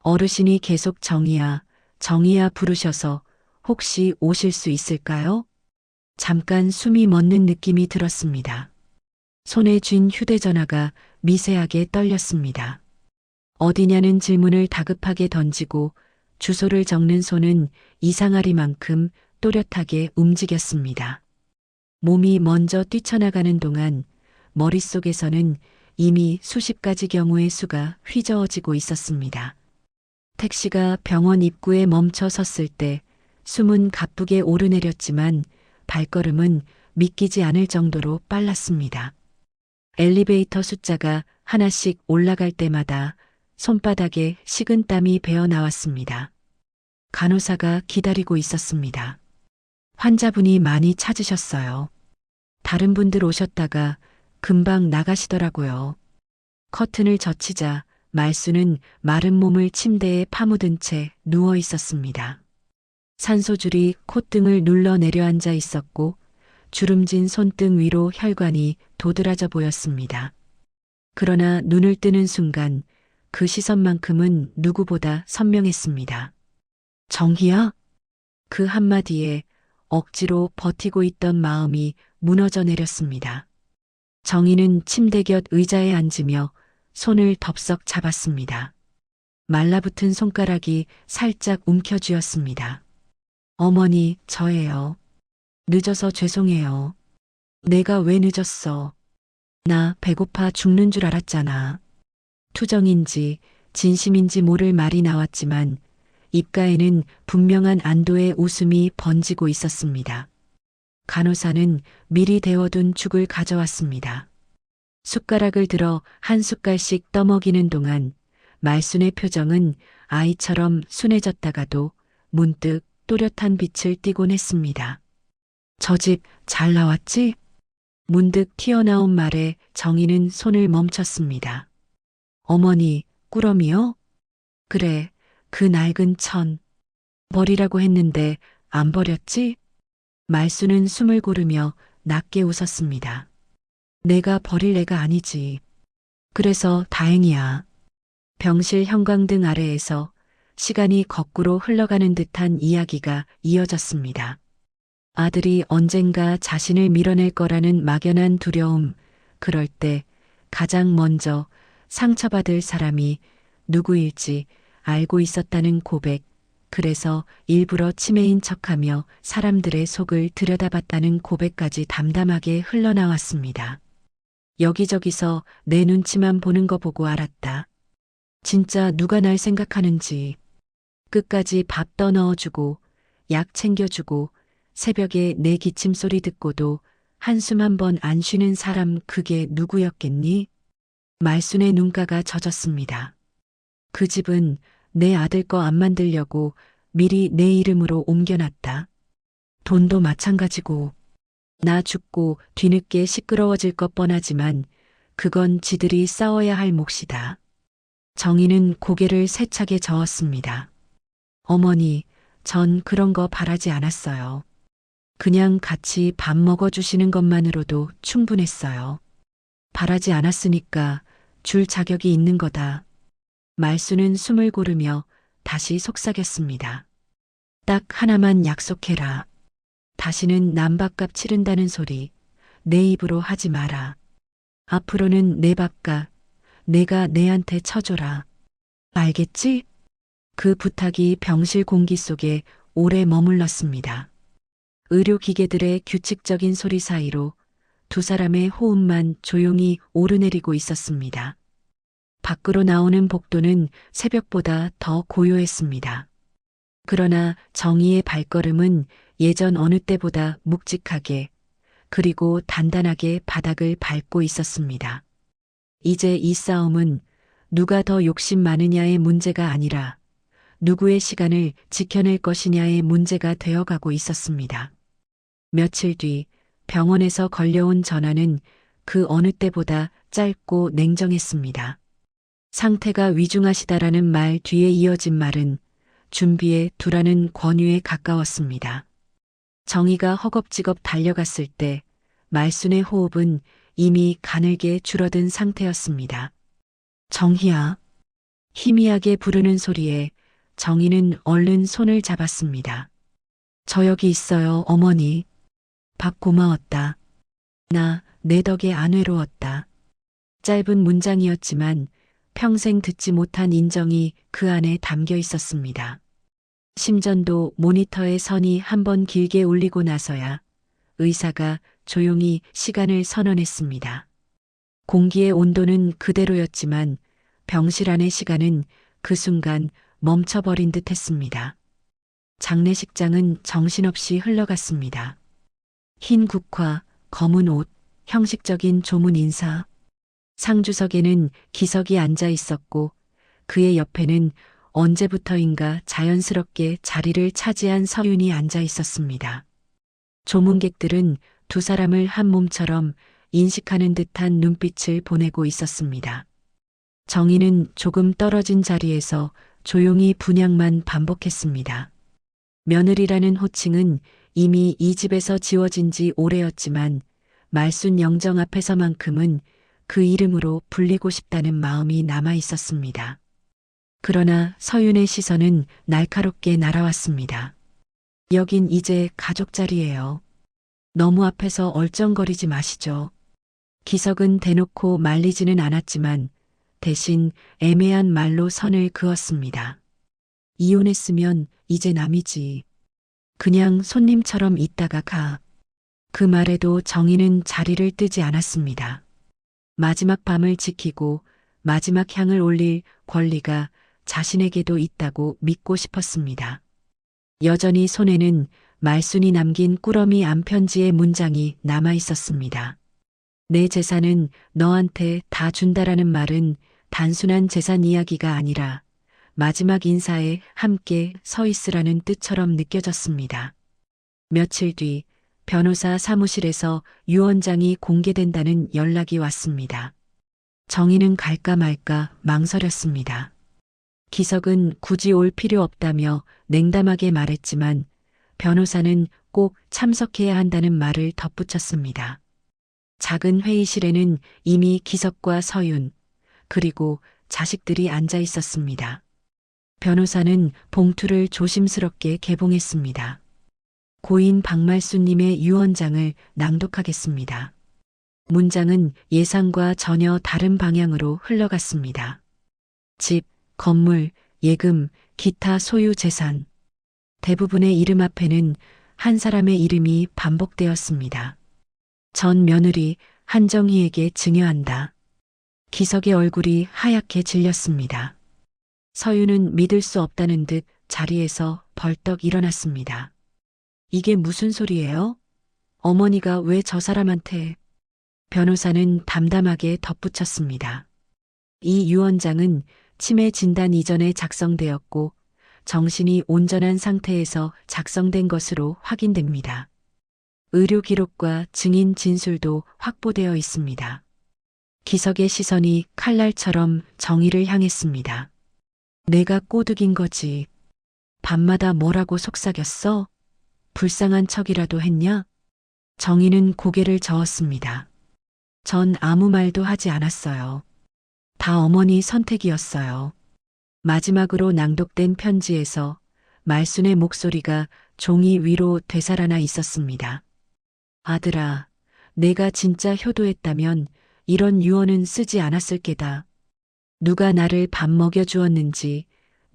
S2: 어르신이 계속 정희야, 정희야 부르셔서 혹시 오실 수 있을까요? 잠깐 숨이 멎는 느낌이 들었습니다. 손에 쥔 휴대전화가 미세하게 떨렸습니다. 어디냐는 질문을 다급하게 던지고 주소를 적는 손은 이상하리만큼 또렷하게 움직였습니다. 몸이 먼저 뛰쳐나가는 동안 머릿속에서는 이미 수십 가지 경우의 수가 휘저어지고 있었습니다. 택시가 병원 입구에 멈춰 섰을 때 숨은 가쁘게 오르내렸지만 발걸음은 믿기지 않을 정도로 빨랐습니다. 엘리베이터 숫자가 하나씩 올라갈 때마다 손바닥에 식은땀이 배어 나왔습니다. 간호사가 기다리고 있었습니다. 환자분이 많이 찾으셨어요. 다른 분들 오셨다가 금방 나가시더라고요. 커튼을 젖히자 말수는 마른 몸을 침대에 파묻은 채 누워 있었습니다. 산소줄이 콧등을 눌러 내려앉아 있었고 주름진 손등 위로 혈관이 도드라져 보였습니다. 그러나 눈을 뜨는 순간 그 시선만큼은 누구보다 선명했습니다. 정희야? 그 한마디에 억지로 버티고 있던 마음이 무너져 내렸습니다. 정희는 침대 곁 의자에 앉으며 손을 덥석 잡았습니다. 말라붙은 손가락이 살짝 움켜쥐었습니다. 어머니, 저예요. 늦어서 죄송해요. 내가 왜 늦었어? 나 배고파 죽는 줄 알았잖아. 투정인지 진심인지 모를 말이 나왔지만 입가에는 분명한 안도의 웃음이 번지고 있었습니다. 간호사는 미리 데워둔 죽을 가져왔습니다. 숟가락을 들어 한 숟갈씩 떠먹이는 동안 말순의 표정은 아이처럼 순해졌다가도 문득 또렷한 빛을 띠곤 했습니다. 저 집 잘 나왔지? 문득 튀어나온 말에 정희는 손을 멈췄습니다. 어머니, 꾸러미요? 그래, 그 낡은 천. 버리라고 했는데 안 버렸지? 말수는 숨을 고르며 낮게 웃었습니다. 내가 버릴 애가 아니지. 그래서 다행이야. 병실 형광등 아래에서 시간이 거꾸로 흘러가는 듯한 이야기가 이어졌습니다. 아들이 언젠가 자신을 밀어낼 거라는 막연한 두려움, 그럴 때 가장 먼저 상처받을 사람이 누구일지 알고 있었다는 고백, 그래서 일부러 치매인 척하며 사람들의 속을 들여다봤다는 고백까지 담담하게 흘러나왔습니다. 여기저기서 내 눈치만 보는 거 보고 알았다. 진짜 누가 날 생각하는지. 끝까지 밥 떠 넣어주고 약 챙겨주고 새벽에 내 기침 소리 듣고도 한숨 한 번 안 쉬는 사람 그게 누구였겠니? 말순의 눈가가 젖었습니다. 그 집은 내 아들 거 안 만들려고 미리 내 이름으로 옮겨놨다. 돈도 마찬가지고. 나 죽고 뒤늦게 시끄러워질 것 뻔하지만 그건 지들이 싸워야 할 몫이다. 정희는 고개를 세차게 저었습니다. 어머니, 전 그런 거 바라지 않았어요. 그냥 같이 밥 먹어주시는 것만으로도 충분했어요. 바라지 않았으니까 줄 자격이 있는 거다. 말수는 숨을 고르며 다시 속삭였습니다. 딱 하나만 약속해라. 다시는 남밥값 치른다는 소리 내 입으로 하지 마라. 앞으로는 내 밥값 내가 내한테 쳐줘라. 알겠지? 그 부탁이 병실 공기 속에 오래 머물렀습니다. 의료기계들의 규칙적인 소리 사이로 두 사람의 호흡만 조용히 오르내리고 있었습니다. 밖으로 나오는 복도는 새벽보다 더 고요했습니다. 그러나 정희의 발걸음은 예전 어느 때보다 묵직하게 그리고 단단하게 바닥을 밟고 있었습니다. 이제 이 싸움은 누가 더 욕심 많으냐의 문제가 아니라 누구의 시간을 지켜낼 것이냐의 문제가 되어가고 있었습니다. 며칠 뒤 병원에서 걸려온 전화는 그 어느 때보다 짧고 냉정했습니다. 상태가 위중하시다라는 말 뒤에 이어진 말은 준비해 두라는 권유에 가까웠습니다. 정희가 허겁지겁 달려갔을 때 말순의 호흡은 이미 가늘게 줄어든 상태였습니다. 정희야. 희미하게 부르는 소리에 정희는 얼른 손을 잡았습니다. 저 여기 있어요, 어머니. 밥 고마웠다. 나 내 덕에 안 외로웠다. 짧은 문장이었지만 평생 듣지 못한 인정이 그 안에 담겨 있었습니다. 심전도 모니터의 선이 한번 길게 울리고 나서야 의사가 조용히 시간을 선언했습니다. 공기의 온도는 그대로였지만 병실 안의 시간은 그 순간 멈춰버린 듯 했습니다. 장례식장은 정신없이 흘러갔습니다. 흰 국화, 검은 옷, 형식적인 조문 인사. 상주석에는 기석이 앉아 있었고 그의 옆에는 언제부터인가 자연스럽게 자리를 차지한 서윤이 앉아 있었습니다. 조문객들은 두 사람을 한 몸처럼 인식하는 듯한 눈빛을 보내고 있었습니다. 정희는 조금 떨어진 자리에서 조용히 분양만 반복했습니다. 며느리라는 호칭은 이미 이 집에서 지워진 지 오래였지만 말순 영정 앞에서만큼은 그 이름으로 불리고 싶다는 마음이 남아 있었습니다. 그러나 서윤의 시선은 날카롭게 날아왔습니다. 여긴 이제 가족 자리예요. 너무 앞에서 얼쩡거리지 마시죠. 기석은 대놓고 말리지는 않았지만 대신 애매한 말로 선을 그었습니다. 이혼했으면 이제 남이지. 그냥 손님처럼 있다가 가. 그 말에도 정희는 자리를 뜨지 않았습니다. 마지막 밤을 지키고 마지막 향을 올릴 권리가 자신에게도 있다고 믿고 싶었습니다. 여전히 손에는 말순이 남긴 꾸러미 암편지의 문장이 남아 있었습니다. 내 재산은 너한테 다 준다라는 말은 단순한 재산 이야기가 아니라 마지막 인사에 함께 서 있으라는 뜻처럼 느껴졌습니다. 며칠 뒤 변호사 사무실에서 유언장이 공개된다는 연락이 왔습니다. 정희는 갈까 말까 망설였습니다. 기석은 굳이 올 필요 없다며 냉담하게 말했지만 변호사는 꼭 참석해야 한다는 말을 덧붙였습니다. 작은 회의실에는 이미 기석과 서윤, 그리고 자식들이 앉아 있었습니다. 변호사는 봉투를 조심스럽게 개봉했습니다. 고인 박말수님의 유언장을 낭독하겠습니다. 문장은 예상과 전혀 다른 방향으로 흘러갔습니다. 집, 건물, 예금, 기타 소유 재산. 대부분의 이름 앞에는 한 사람의 이름이 반복되었습니다. 전 며느리 한정희에게 증여한다. 기석의 얼굴이 하얗게 질렸습니다. 서윤은 믿을 수 없다는 듯 자리에서 벌떡 일어났습니다. 이게 무슨 소리예요? 어머니가 왜 저 사람한테? 변호사는 담담하게 덧붙였습니다. 이 유언장은 치매 진단 이전에 작성되었고 정신이 온전한 상태에서 작성된 것으로 확인됩니다. 의료 기록과 증인 진술도 확보되어 있습니다. 기석의 시선이 칼날처럼 정의를 향했습니다. 내가 꼬드긴 거지. 밤마다 뭐라고 속삭였어? 불쌍한 척이라도 했냐? 정의는 고개를 저었습니다. 전 아무 말도 하지 않았어요. 다 어머니 선택이었어요. 마지막으로 낭독된 편지에서 말순의 목소리가 종이 위로 되살아나 있었습니다. 아들아, 내가 진짜 효도했다면 이런 유언은 쓰지 않았을 게다. 누가 나를 밥 먹여주었는지,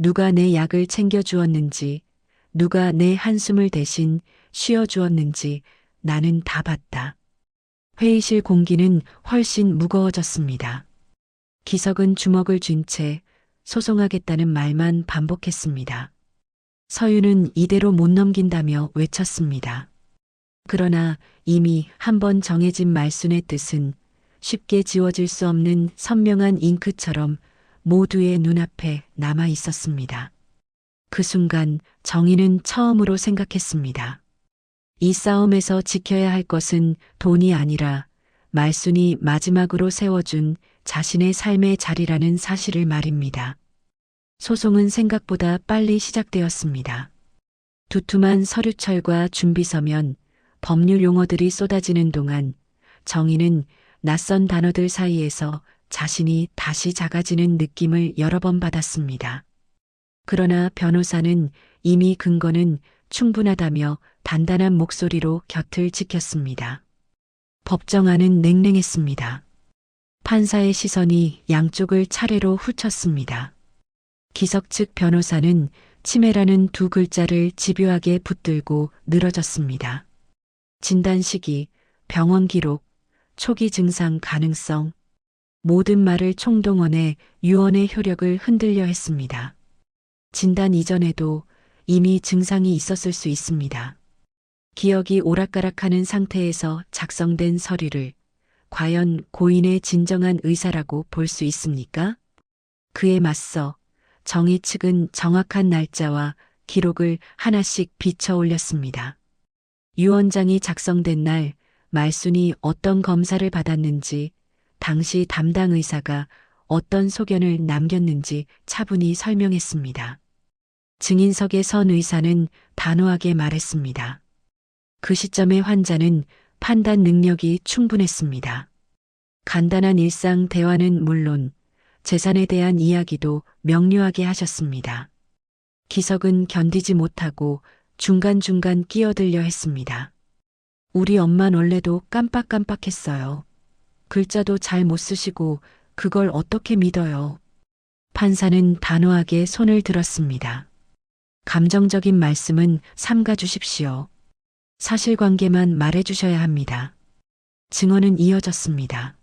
S2: 누가 내 약을 챙겨주었는지, 누가 내 한숨을 대신 쉬어주었는지 나는 다 봤다. 회의실 공기는 훨씬 무거워졌습니다. 기석은 주먹을 쥔 채 소송하겠다는 말만 반복했습니다. 서윤은 이대로 못 넘긴다며 외쳤습니다. 그러나 이미 한번 정해진 말순의 뜻은 쉽게 지워질 수 없는 선명한 잉크처럼 모두의 눈앞에 남아 있었습니다. 그 순간 정의는 처음으로 생각했습니다. 이 싸움에서 지켜야 할 것은 돈이 아니라 말순이 마지막으로 세워준 자신의 삶의 자리라는 사실을 말입니다. 소송은 생각보다 빨리 시작되었습니다. 두툼한 서류철과 준비서면, 법률 용어들이 쏟아지는 동안 정의는 낯선 단어들 사이에서 자신이 다시 작아지는 느낌을 여러 번 받았습니다. 그러나 변호사는 이미 근거는 충분하다며 단단한 목소리로 곁을 지켰습니다. 법정안은 냉랭했습니다. 판사의 시선이 양쪽을 차례로 훑쳤습니다. 기석 측 변호사는 치매라는 두 글자를 집요하게 붙들고 늘어졌습니다. 진단 시기, 병원 기록, 초기 증상 가능성, 모든 말을 총동원해 유언의 효력을 흔들려 했습니다. 진단 이전에도 이미 증상이 있었을 수 있습니다. 기억이 오락가락하는 상태에서 작성된 서류를 과연 고인의 진정한 의사라고 볼 수 있습니까? 그에 맞서 정의 측은 정확한 날짜와 기록을 하나씩 비춰 올렸습니다. 유언장이 작성된 날 말순이 어떤 검사를 받았는지, 당시 담당 의사가 어떤 소견을 남겼는지 차분히 설명했습니다. 증인석에 선 의사는 단호하게 말했습니다. 그 시점의 환자는 판단 능력이 충분했습니다. 간단한 일상 대화는 물론 재산에 대한 이야기도 명료하게 하셨습니다. 기석은 견디지 못하고 중간중간 끼어들려 했습니다. 우리 엄만 원래도 깜빡깜빡했어요. 글자도 잘 못 쓰시고 그걸 어떻게 믿어요? 판사는 단호하게 손을 들었습니다. 감정적인 말씀은 삼가 주십시오. 사실관계만 말해주셔야 합니다. 증언은 이어졌습니다.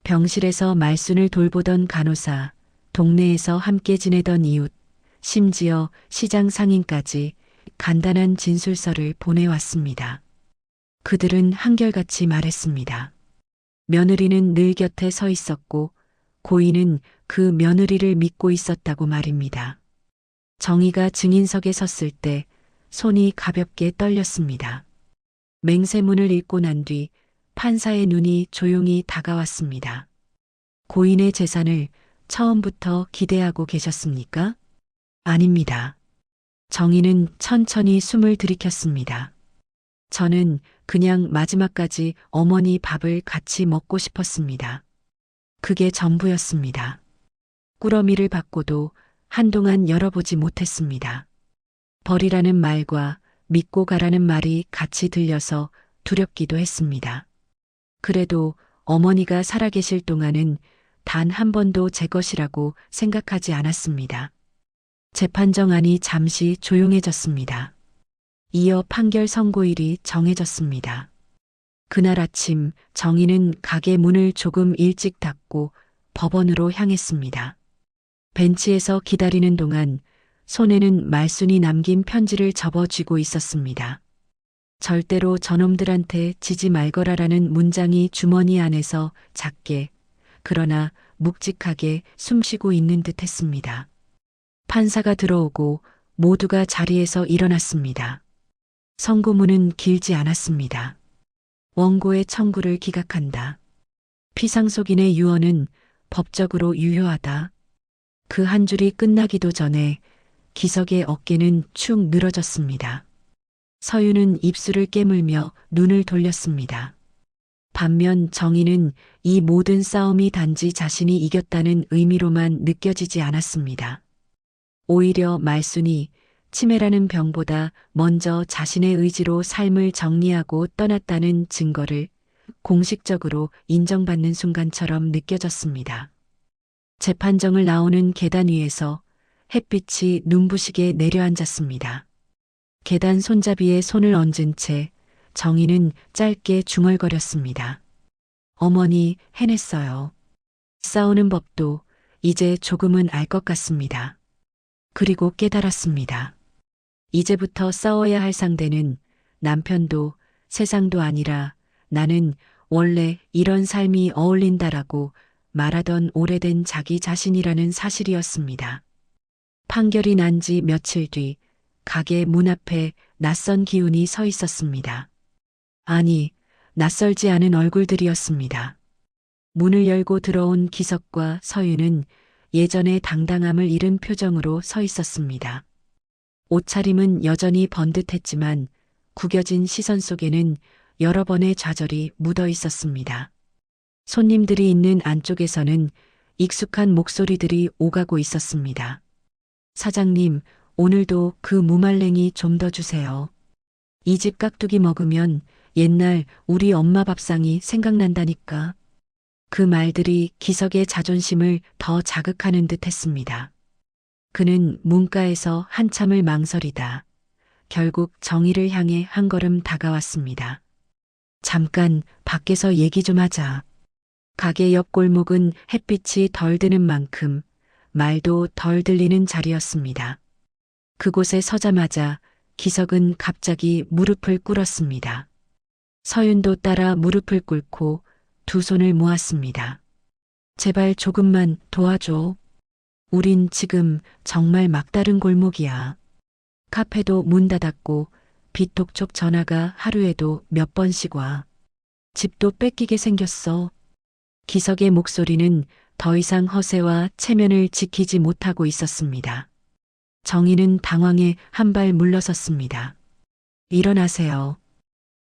S2: 병실에서 말순을 돌보던 간호사, 동네에서 함께 지내던 이웃, 심지어 시장 상인까지 간단한 진술서를 보내왔습니다. 그들은 한결같이 말했습니다. 며느리는 늘 곁에 서 있었고 고인은 그 며느리를 믿고 있었다고 말입니다. 정의가 증인석에 섰을 때 손이 가볍게 떨렸습니다. 맹세문을 읽고 난 뒤 판사의 눈이 조용히 다가왔습니다. 고인의 재산을 처음부터 기대하고 계셨습니까? 아닙니다. 정의는 천천히 숨을 들이켰습니다. 저는 그냥 마지막까지 어머니 밥을 같이 먹고 싶었습니다. 그게 전부였습니다. 꾸러미를 받고도 한동안 열어보지 못했습니다. 버리라는 말과 믿고 가라는 말이 같이 들려서 두렵기도 했습니다. 그래도 어머니가 살아계실 동안은 단 한 번도 제 것이라고 생각하지 않았습니다. 재판정안이 잠시 조용해졌습니다. 이어 판결 선고일이 정해졌습니다. 그날 아침 정의는 가게 문을 조금 일찍 닫고 법원으로 향했습니다. 벤치에서 기다리는 동안 손에는 말순이 남긴 편지를 접어쥐고 있었습니다. 절대로 저놈들한테 지지 말거라라는 문장이 주머니 안에서 작게, 그러나 묵직하게 숨쉬고 있는 듯 했습니다. 판사가 들어오고 모두가 자리에서 일어났습니다. 선고문은 길지 않았습니다. 원고의 청구를 기각한다. 피상속인의 유언은 법적으로 유효하다. 그 한 줄이 끝나기도 전에 기석의 어깨는 축 늘어졌습니다. 서윤은 입술을 깨물며 눈을 돌렸습니다. 반면 정희는 이 모든 싸움이 단지 자신이 이겼다는 의미로만 느껴지지 않았습니다. 오히려 말순이 치매라는 병보다 먼저 자신의 의지로 삶을 정리하고 떠났다는 증거를 공식적으로 인정받는 순간처럼 느껴졌습니다. 재판정을 나오는 계단 위에서 햇빛이 눈부시게 내려앉았습니다. 계단 손잡이에 손을 얹은 채 정희는 짧게 중얼거렸습니다. 어머니, 해냈어요. 싸우는 법도 이제 조금은 알 것 같습니다. 그리고 깨달았습니다. 이제부터 싸워야 할 상대는 남편도 세상도 아니라 나는 원래 이런 삶이 어울린다라고 말하던 오래된 자기 자신이라는 사실이었습니다. 판결이 난 지 며칠 뒤 가게 문 앞에 낯선 기운이 서 있었습니다. 아니, 낯설지 않은 얼굴들이었습니다. 문을 열고 들어온 기석과 서윤은 예전의 당당함을 잃은 표정으로 서 있었습니다. 옷차림은 여전히 번듯했지만 구겨진 시선 속에는 여러 번의 좌절이 묻어 있었습니다. 손님들이 있는 안쪽에서는 익숙한 목소리들이 오가고 있었습니다. 사장님, 오늘도 그 무말랭이 좀 더 주세요. 이 집 깍두기 먹으면 옛날 우리 엄마 밥상이 생각난다니까. 그 말들이 기석의 자존심을 더 자극하는 듯 했습니다. 그는 문가에서 한참을 망설이다 결국 정희를 향해 한 걸음 다가왔습니다. 잠깐 밖에서 얘기 좀 하자. 가게 옆 골목은 햇빛이 덜 드는 만큼 말도 덜 들리는 자리였습니다. 그곳에 서자마자 기석은 갑자기 무릎을 꿇었습니다. 서윤도 따라 무릎을 꿇고 두 손을 모았습니다. 제발 조금만 도와줘. 우린 지금 정말 막다른 골목이야. 카페도 문 닫았고 비톡촉 전화가 하루에도 몇 번씩 와. 집도 뺏기게 생겼어. 기석의 목소리는 더 이상 허세와 체면을 지키지 못하고 있었습니다. 정희는 당황해 한 발 물러섰습니다. 일어나세요.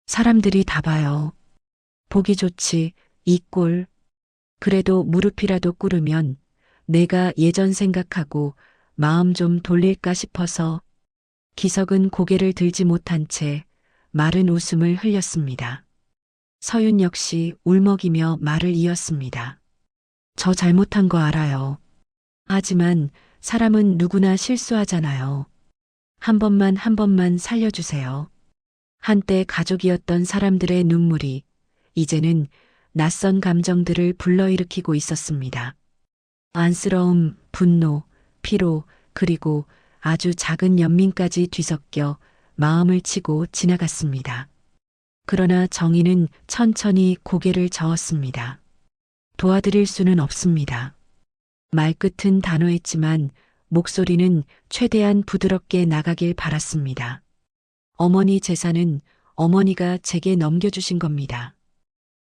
S2: 사람들이 다 봐요. 보기 좋지, 이 꼴. 그래도 무릎이라도 꿇으면 내가 예전 생각하고 마음 좀 돌릴까 싶어서. 기석은 고개를 들지 못한 채 마른 웃음을 흘렸습니다. 서윤 역시 울먹이며 말을 이었습니다. 저 잘못한 거 알아요. 하지만 사람은 누구나 실수하잖아요. 한 번만 살려주세요. 한때 가족이었던 사람들의 눈물이 이제는 낯선 감정들을 불러일으키고 있었습니다. 안쓰러움, 분노, 피로, 그리고 아주 작은 연민까지 뒤섞여 마음을 치고 지나갔습니다. 그러나 정희는 천천히 고개를 저었습니다. 도와드릴 수는 없습니다. 말끝은 단호했지만 목소리는 최대한 부드럽게 나가길 바랐습니다. 어머니 재산은 어머니가 제게 넘겨주신 겁니다.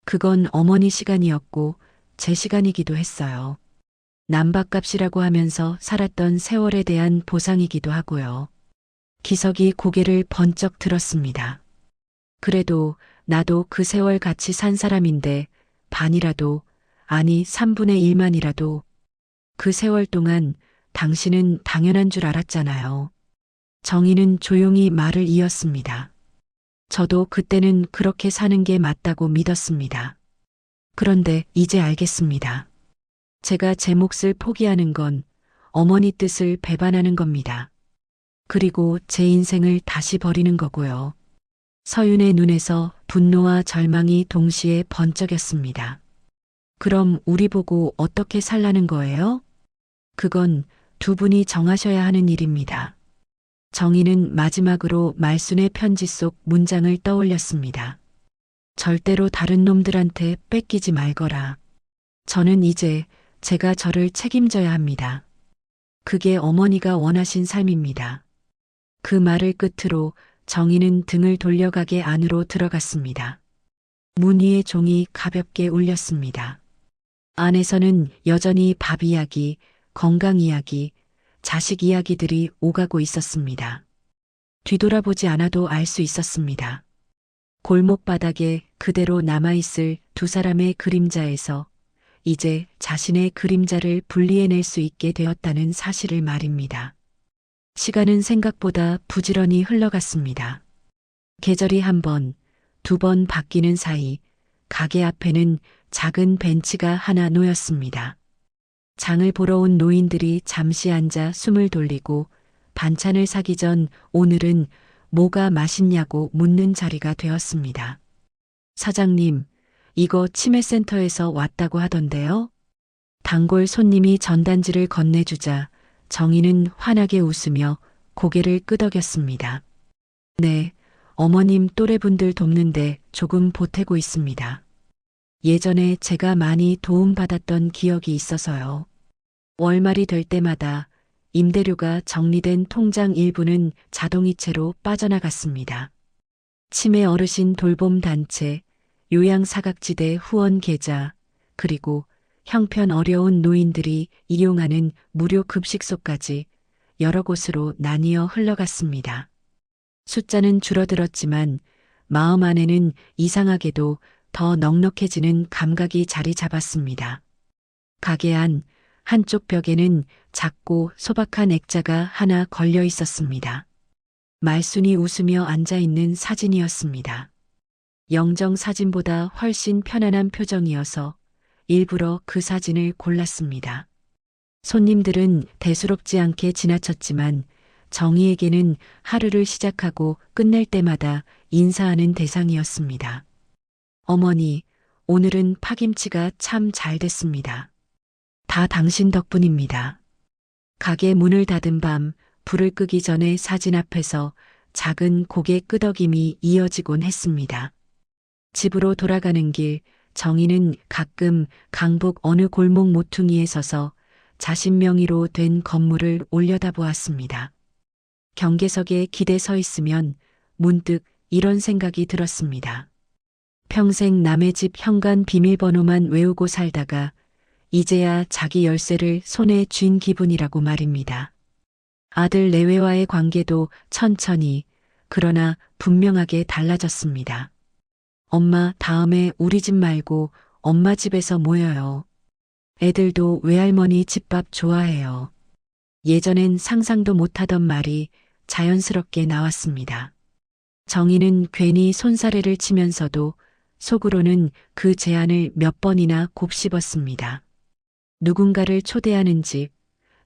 S2: 그건 어머니 시간이었고 제 시간이기도 했어요. 남밥값이라고 하면서 살았던 세월에 대한 보상이기도 하고요. 기석이 고개를 번쩍 들었습니다. 그래도 나도 그 세월 같이 산 사람인데 반이라도, 아니 3분의 1만이라도 그 세월 동안 당신은 당연한 줄 알았잖아요. 정희는 조용히 말을 이었습니다. 저도 그때는 그렇게 사는 게 맞다고 믿었습니다. 그런데 이제 알겠습니다. 제가 제 몫을 포기하는 건 어머니 뜻을 배반하는 겁니다. 그리고 제 인생을 다시 버리는 거고요. 서윤의 눈에서 분노와 절망이 동시에 번쩍였습니다. 그럼 우리 보고 어떻게 살라는 거예요? 그건 두 분이 정하셔야 하는 일입니다. 정희는 마지막으로 말순의 편지 속 문장을 떠올렸습니다. 절대로 다른 놈들한테 뺏기지 말거라. 저는 이제 제가 저를 책임져야 합니다. 그게 어머니가 원하신 삶입니다. 그 말을 끝으로 정희는 등을 돌려가게 안으로 들어갔습니다. 문 위의 종이 가볍게 울렸습니다. 안에서는 여전히 밥 이야기, 건강 이야기, 자식 이야기들이 오가고 있었습니다. 뒤돌아보지 않아도 알 수 있었습니다. 골목 바닥에 그대로 남아있을 두 사람의 그림자에서 이제 자신의 그림자를 분리해낼 수 있게 되었다는 사실을 말입니다. 시간은 생각보다 부지런히 흘러갔습니다. 계절이 한 번, 두 번 바뀌는 사이 가게 앞에는 작은 벤치가 하나 놓였습니다. 장을 보러 온 노인들이 잠시 앉아 숨을 돌리고 반찬을 사기 전 오늘은 뭐가 맛있냐고 묻는 자리가 되었습니다. 사장님, 이거 치매센터에서 왔다고 하던데요? 단골 손님이 전단지를 건네주자 정희는 환하게 웃으며 고개를 끄덕였습니다. 네, 어머님 또래분들 돕는데 조금 보태고 있습니다. 예전에 제가 많이 도움받았던 기억이 있어서요. 월말이 될 때마다 임대료가 정리된 통장 일부는 자동이체로 빠져나갔습니다. 치매 어르신 돌봄 단체, 요양사각지대 후원 계좌, 그리고 형편 어려운 노인들이 이용하는 무료 급식소까지 여러 곳으로 나뉘어 흘러갔습니다. 숫자는 줄어들었지만 마음 안에는 이상하게도 더 넉넉해지는 감각이 자리 잡았습니다. 가게 안 한쪽 벽에는 작고 소박한 액자가 하나 걸려 있었습니다. 말순이 웃으며 앉아있는 사진이었습니다. 영정 사진보다 훨씬 편안한 표정이어서 일부러 그 사진을 골랐습니다. 손님들은 대수롭지 않게 지나쳤지만 정희에게는 하루를 시작하고 끝낼 때마다 인사하는 대상이었습니다. 어머니, 오늘은 파김치가 참 잘 됐습니다. 다 당신 덕분입니다. 가게 문을 닫은 밤 불을 끄기 전에 사진 앞에서 작은 고개 끄덕임이 이어지곤 했습니다. 집으로 돌아가는 길 정희는 가끔 강북 어느 골목 모퉁이에 서서 자신 명의로 된 건물을 올려다보았습니다. 경계석에 기대 서 있으면 문득 이런 생각이 들었습니다. 평생 남의 집 현관 비밀번호만 외우고 살다가 이제야 자기 열쇠를 손에 쥔 기분이라고 말입니다. 아들 내외와의 관계도 천천히 그러나 분명하게 달라졌습니다. 엄마, 다음에 우리 집 말고 엄마 집에서 모여요. 애들도 외할머니 집밥 좋아해요. 예전엔 상상도 못하던 말이 자연스럽게 나왔습니다. 정희는 괜히 손사래를 치면서도 속으로는 그 제안을 몇 번이나 곱씹었습니다. 누군가를 초대하는 집,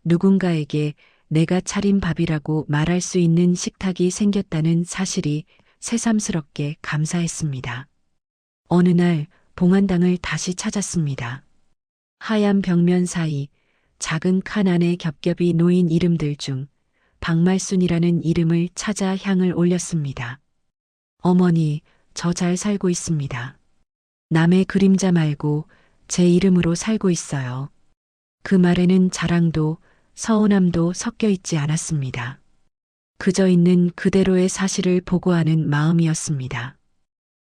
S2: 누군가에게 내가 차린 밥이라고 말할 수 있는 식탁이 생겼다는 사실이 새삼스럽게 감사했습니다. 어느 날 봉안당을 다시 찾았습니다. 하얀 벽면 사이 작은 칸 안에 겹겹이 놓인 이름들 중 박말순이라는 이름을 찾아 향을 올렸습니다. 어머니, 저 잘 살고 있습니다. 남의 그림자 말고 제 이름으로 살고 있어요. 그 말에는 자랑도 서운함도 섞여 있지 않았습니다. 그저 있는 그대로의 사실을 보고하는 마음이었습니다.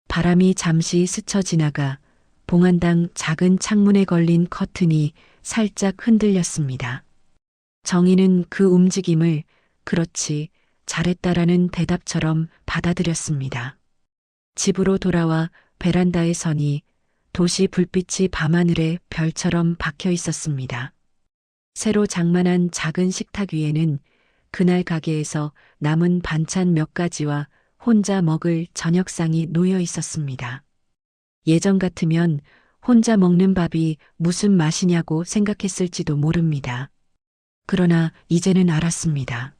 S2: 바람이 잠시 스쳐 지나가 봉안당 작은 창문에 걸린 커튼이 살짝 흔들렸습니다. 정희는 그 움직임을 그렇지, 잘했다라는 대답처럼 받아들였습니다. 집으로 돌아와 베란다에 서니 도시 불빛이 밤하늘에 별처럼 박혀 있었습니다. 새로 장만한 작은 식탁 위에는 그날 가게에서 남은 반찬 몇 가지와 혼자 먹을 저녁상이 놓여 있었습니다. 예전 같으면 혼자 먹는 밥이 무슨 맛이냐고 생각했을지도 모릅니다. 그러나 이제는 알았습니다.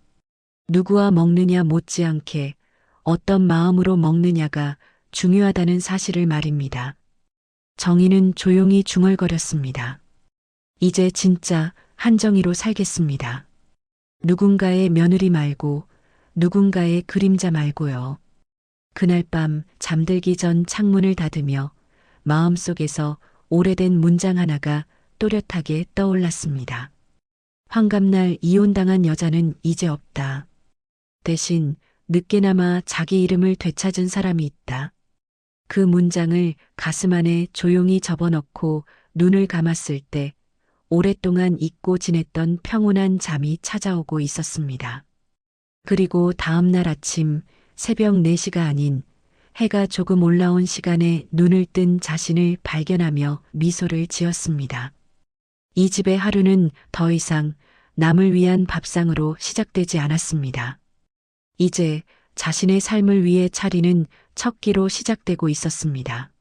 S2: 누구와 먹느냐 못지않게 어떤 마음으로 먹느냐가 중요하다는 사실을 말입니다. 정희는 조용히 중얼거렸습니다. 이제 진짜 한정희로 살겠습니다. 누군가의 며느리 말고 누군가의 그림자 말고요. 그날 밤 잠들기 전 창문을 닫으며 마음속에서 오래된 문장 하나가 또렷하게 떠올랐습니다. 환갑날 이혼당한 여자는 이제 없다. 대신 늦게나마 자기 이름을 되찾은 사람이 있다. 그 문장을 가슴 안에 조용히 접어넣고 눈을 감았을 때 오랫동안 잊고 지냈던 평온한 잠이 찾아오고 있었습니다. 그리고 다음 날 아침 새벽 4시가 아닌 해가 조금 올라온 시간에 눈을 뜬 자신을 발견하며 미소를 지었습니다. 이 집의 하루는 더 이상 남을 위한 밥상으로 시작되지 않았습니다. 이제 자신의 삶을 위해 차리는 첫 끼로 시작되고 있었습니다.